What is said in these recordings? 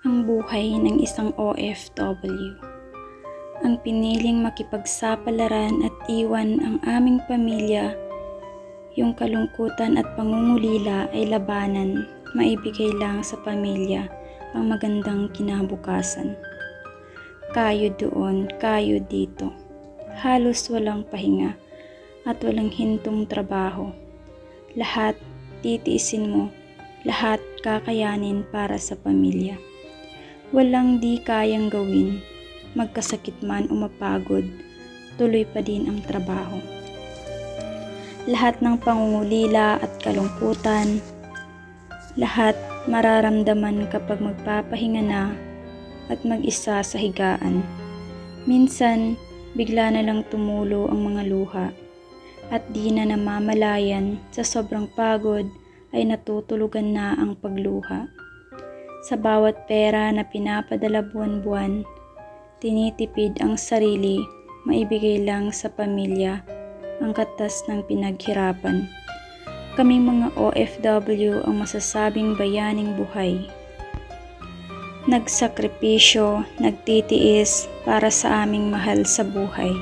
Ang buhay ng isang OFW. Ang piniling makipagsapalaran at iwan ang aming pamilya, yung kalungkutan at pangungulila ay labanan, maibigay lang sa pamilya ang magandang kinabukasan. Kayo doon, kayo dito. Halos walang pahinga at walang hintong trabaho. Lahat titiisin mo, lahat kakayanin para sa pamilya. Walang di kayang gawin, magkasakit man o mapagod, tuloy pa din ang trabaho. Lahat ng pangungulila at kalungkutan, lahat mararamdaman kapag magpapahinga na at mag-isa sa higaan. Minsan, bigla na lang tumulo ang mga luha at di na namamalayan sa sobrang pagod ay natutulugan na ang pagluha. Sa bawat pera na pinapadala buwan-buwan, tinitipid ang sarili, maibigay lang sa pamilya ang katas ng pinaghirapan. Kaming mga OFW ang masasabing bayaning buhay. Nagsakripisyo, nagtitiis para sa aming mahal sa buhay.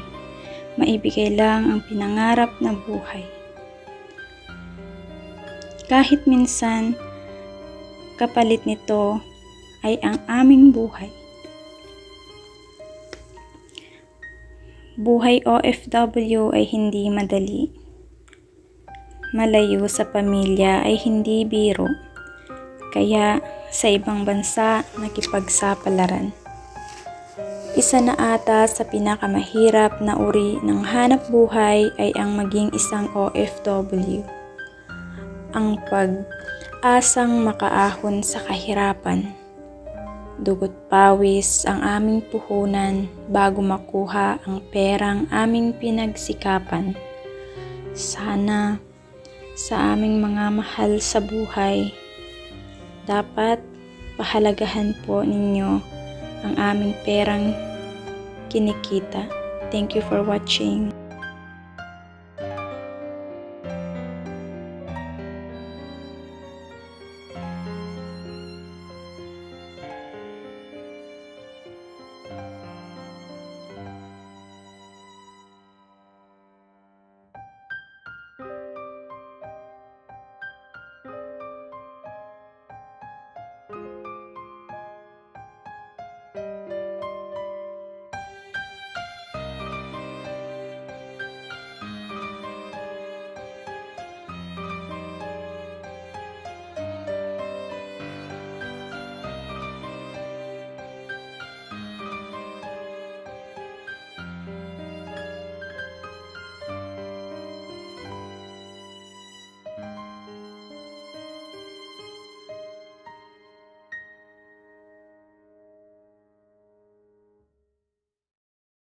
Maibigay lang ang pinangarap na buhay. Kahit minsan, kapalit nito ay ang aming buhay. Buhay OFW ay hindi madali. Malayo sa pamilya ay hindi biro. Kaya sa ibang bansa nakipagsapalaran. Isa na ata sa pinakamahirap na uri ng hanap buhay ay ang maging isang OFW. Ang pag-asang makaahon sa kahirapan. Dugot pawis ang aming puhunan bago makuha ang perang aming pinagsikapan. Sana sa aming mga mahal sa buhay, dapat pahalagahan po ninyo ang aming perang kinikita. Thank you for watching.